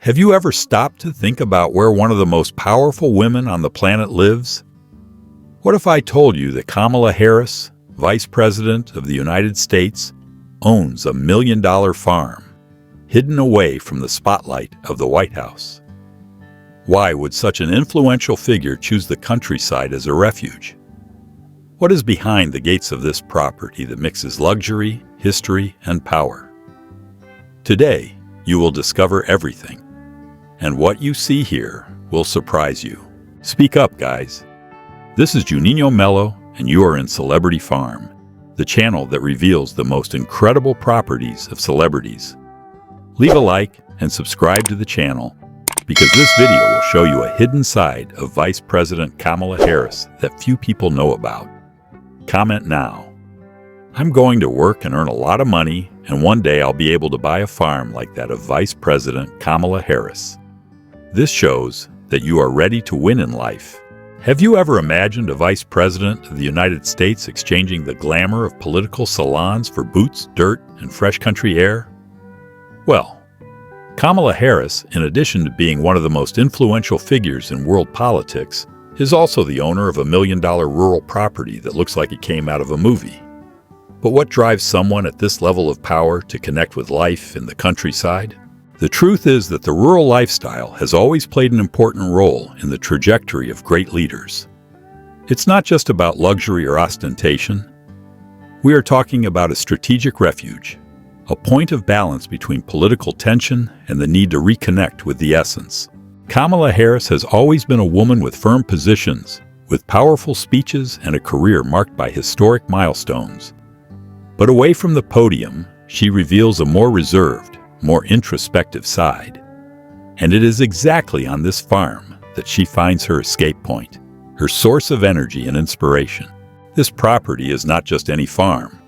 Have you ever stopped to think about where one of the most powerful women on the planet lives? What if I told you that Kamala Harris, Vice President of the United States, owns $1 million farm, hidden away from the spotlight of the White House? Why would such an influential figure choose the countryside as a refuge? What is behind the gates of this property that mixes luxury, history, and power? Today, you will discover everything. And what you see here will surprise you. Speak up, guys. This is Juninho Melo, and you are in Celebrity Farm, the channel that reveals the most incredible properties of celebrities. Leave a like and subscribe to the channel, because this video will show you a hidden side of Vice President Kamala Harris that few people know about. Comment now. I'm going to work and earn a lot of money, and one day I'll be able to buy a farm like that of Vice President Kamala Harris. This shows that you are ready to win in life. Have you ever imagined a Vice President of the United States exchanging the glamour of political salons for boots, dirt, and fresh country air? Well, Kamala Harris, in addition to being one of the most influential figures in world politics, is also the owner of $1 million rural property that looks like it came out of a movie. But what drives someone at this level of power to connect with life in the countryside? The truth is that the rural lifestyle has always played an important role in the trajectory of great leaders. It's not just about luxury or ostentation. We are talking about a strategic refuge, a point of balance between political tension and the need to reconnect with the essence. Kamala Harris has always been a woman with firm positions, with powerful speeches and a career marked by historic milestones. But away from the podium, she reveals a more reserved, more introspective side. And it is exactly on this farm that she finds her escape point, her source of energy and inspiration. This property is not just any farm.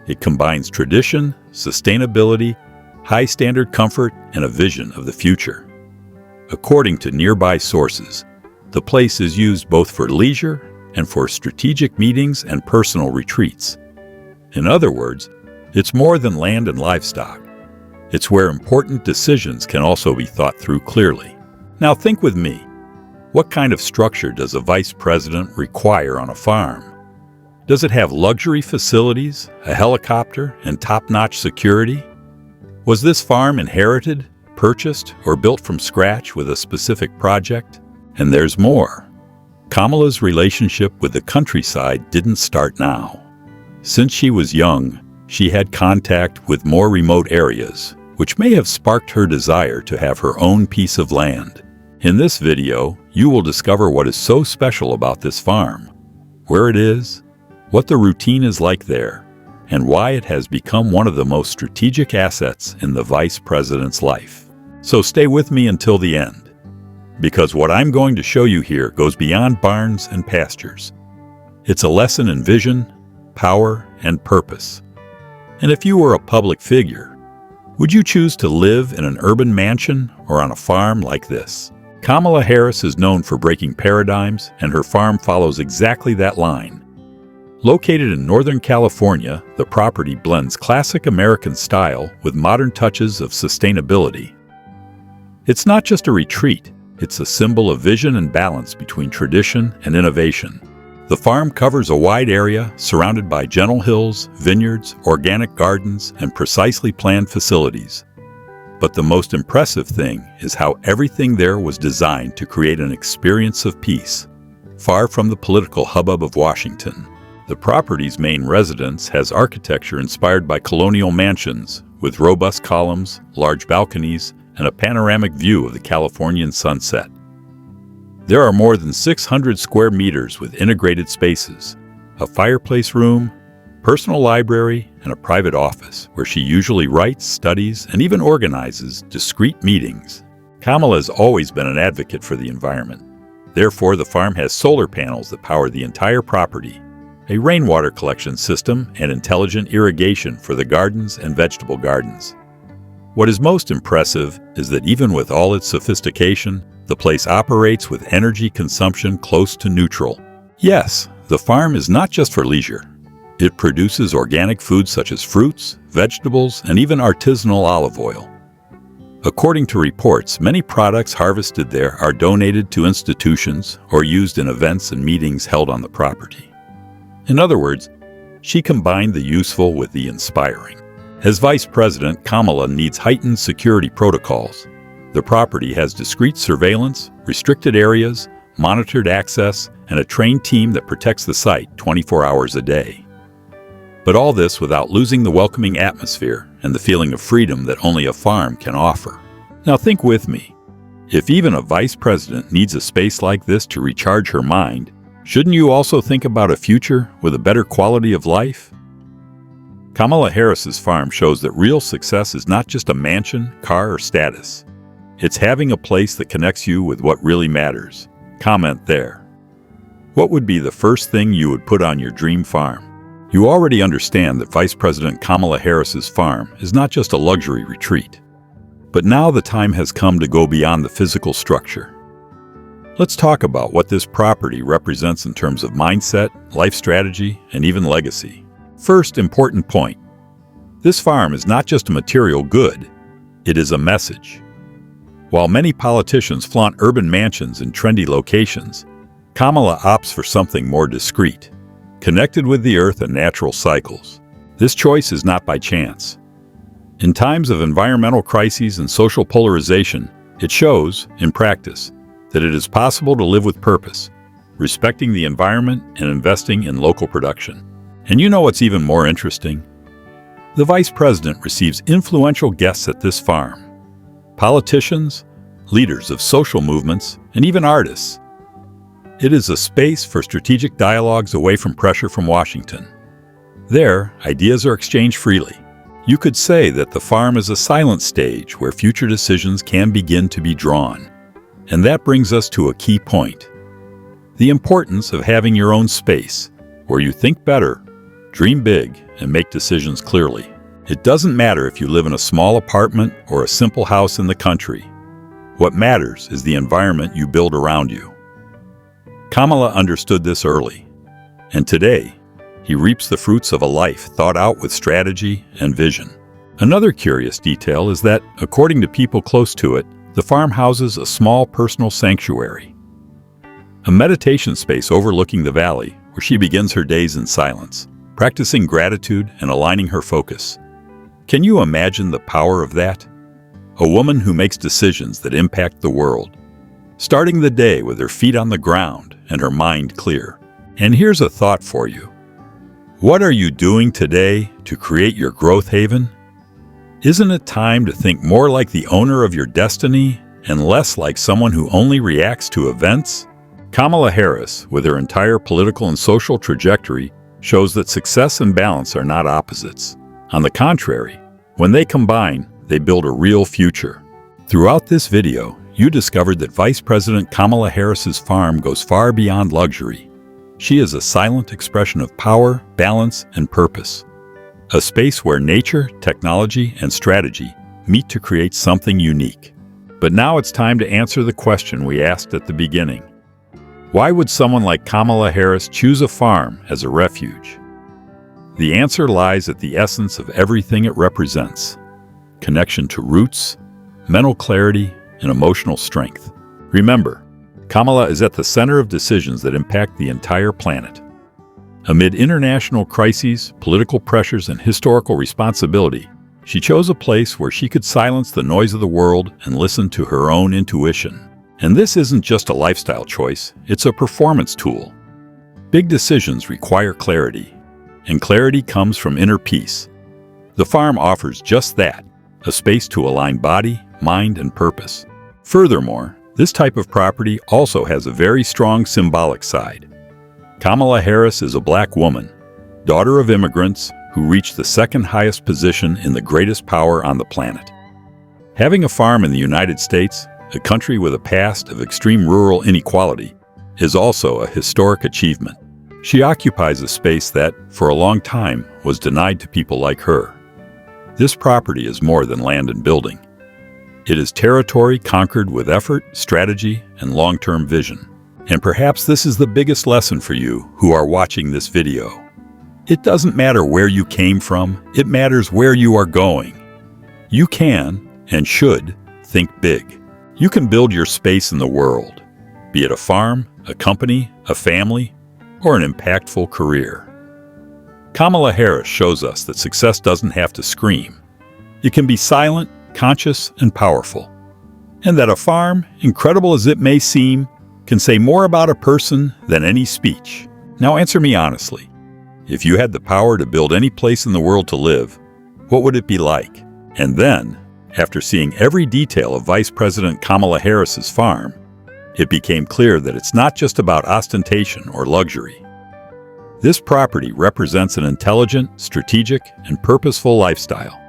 It combines tradition, sustainability, high-standard comfort, and a vision of the future. According to nearby sources, the place is used both for leisure and for strategic meetings and personal retreats. In other words, it's more than land and livestock. It's where important decisions can also be thought through clearly. Now think with me. What kind of structure does a vice president require on a farm? Does it have luxury facilities, a helicopter, and top-notch security? Was this farm inherited, purchased, or built from scratch with a specific project? And there's more. Kamala's relationship with the countryside didn't start now. Since she was young, she had contact with more remote areas, which may have sparked her desire to have her own piece of land. In this video, you will discover what is so special about this farm, where it is, what the routine is like there, and why it has become one of the most strategic assets in the vice president's life. So stay with me until the end, because what I'm going to show you here goes beyond barns and pastures. It's a lesson in vision, power, and purpose. And if you were a public figure, would you choose to live in an urban mansion or on a farm like this? Kamala Harris is known for breaking paradigms, and her farm follows exactly that line. Located in Northern California, the property blends classic American style with modern touches of sustainability. It's not just a retreat, it's a symbol of vision and balance between tradition and innovation. The farm covers a wide area surrounded by gentle hills, vineyards, organic gardens, and precisely planned facilities. But the most impressive thing is how everything there was designed to create an experience of peace, far from the political hubbub of Washington. The property's main residence has architecture inspired by colonial mansions, with robust columns, large balconies, and a panoramic view of the Californian sunset. There are more than 600 square meters with integrated spaces, a fireplace room, personal library, and a private office where she usually writes, studies, and even organizes discreet meetings. Kamala has always been an advocate for the environment. Therefore, the farm has solar panels that power the entire property, a rainwater collection system, and intelligent irrigation for the gardens and vegetable gardens. What is most impressive is that even with all its sophistication, the place operates with energy consumption close to neutral. Yes, the farm is not just for leisure. It produces organic foods such as fruits, vegetables, and even artisanal olive oil. According to reports, many products harvested there are donated to institutions or used in events and meetings held on the property. In other words, she combined the useful with the inspiring. As Vice President, Kamala needs heightened security protocols. The property has discreet surveillance, restricted areas, monitored access, and a trained team that protects the site 24 hours a day. But all this without losing the welcoming atmosphere and the feeling of freedom that only a farm can offer. Now think with me. If even a vice president needs a space like this to recharge her mind, shouldn't you also think about a future with a better quality of life? Kamala Harris's farm shows that real success is not just a mansion, car, or status. It's having a place that connects you with what really matters. Comment there. What would be the first thing you would put on your dream farm? You already understand that Vice President Kamala Harris's farm is not just a luxury retreat. But now the time has come to go beyond the physical structure. Let's talk about what this property represents in terms of mindset, life strategy, and even legacy. First important point. This farm is not just a material good, it is a message. While many politicians flaunt urban mansions in trendy locations, Kamala opts for something more discreet, connected with the earth and natural cycles. This choice is not by chance. In times of environmental crises and social polarization, it shows, in practice, that it is possible to live with purpose, respecting the environment and investing in local production. And you know what's even more interesting? The Vice President receives influential guests at this farm. Politicians, leaders of social movements, and even artists. It is a space for strategic dialogues away from pressure from Washington. There, ideas are exchanged freely. You could say that the farm is a silent stage where future decisions can begin to be drawn. And that brings us to a key point. The importance of having your own space, where you think better, dream big, and make decisions clearly. It doesn't matter if you live in a small apartment or a simple house in the country. What matters is the environment you build around you. Kamala understood this early, and today, he reaps the fruits of a life thought out with strategy and vision. Another curious detail is that, according to people close to it, the farm houses a small personal sanctuary, a meditation space overlooking the valley where she begins her days in silence, practicing gratitude and aligning her focus. Can you imagine the power of that? A woman who makes decisions that impact the world, starting the day with her feet on the ground and her mind clear. And here's a thought for you. What are you doing today to create your growth haven? Isn't it time to think more like the owner of your destiny and less like someone who only reacts to events? Kamala Harris, with her entire political and social trajectory, shows that success and balance are not opposites. On the contrary, when they combine, they build a real future. Throughout this video, you discovered that Vice President Kamala Harris's farm goes far beyond luxury. She is a silent expression of power, balance, and purpose. A space where nature, technology, and strategy meet to create something unique. But now it's time to answer the question we asked at the beginning. Why would someone like Kamala Harris choose a farm as a refuge? The answer lies at the essence of everything it represents: connection to roots, mental clarity, and emotional strength. Remember, Kamala is at the center of decisions that impact the entire planet. Amid international crises, political pressures, and historical responsibility, she chose a place where she could silence the noise of the world and listen to her own intuition. And this isn't just a lifestyle choice, it's a performance tool. Big decisions require clarity, and clarity comes from inner peace. The farm offers just that, a space to align body, mind, and purpose. Furthermore, this type of property also has a very strong symbolic side. Kamala Harris is a black woman, daughter of immigrants who reached the second highest position in the greatest power on the planet. Having a farm in the United States, a country with a past of extreme rural inequality, is also a historic achievement. She occupies a space that, for a long time, was denied to people like her. This property is more than land and building. It is territory conquered with effort, strategy, and long-term vision. And perhaps this is the biggest lesson for you who are watching this video. It doesn't matter where you came from, it matters where you are going. You can, and should, think big. You can build your space in the world, be it a farm, a company, a family, or an impactful career. Kamala Harris shows us that success doesn't have to scream. It can be silent, conscious, and powerful. And that a farm, incredible as it may seem, can say more about a person than any speech. Now answer me honestly. If you had the power to build any place in the world to live, what would it be like? And then, after seeing every detail of Vice President Kamala Harris's farm, it became clear that it's not just about ostentation or luxury. This property represents an intelligent, strategic, and purposeful lifestyle.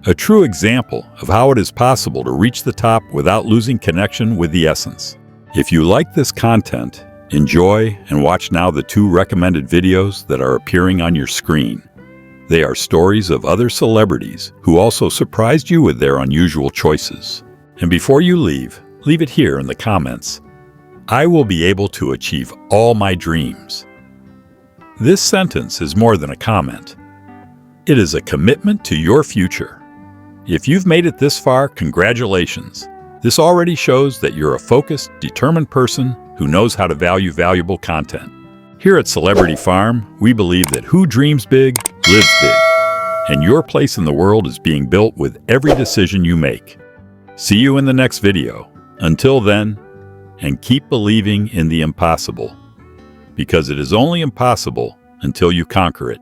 A true example of how it is possible to reach the top without losing connection with the essence. If you like this content, enjoy and watch now the 2 recommended videos that are appearing on your screen. They are stories of other celebrities who also surprised you with their unusual choices. And before you leave it here in the comments. I will be able to achieve all my dreams. This sentence is more than a comment. It is a commitment to your future. If you've made it this far, congratulations. This already shows that you're a focused, determined person who knows how to value valuable content. Here at Celebrity Farm, we believe that who dreams big, lives big. And your place in the world is being built with every decision you make. See you in the next video. Until then, and keep believing in the impossible. Because it is only impossible until you conquer it.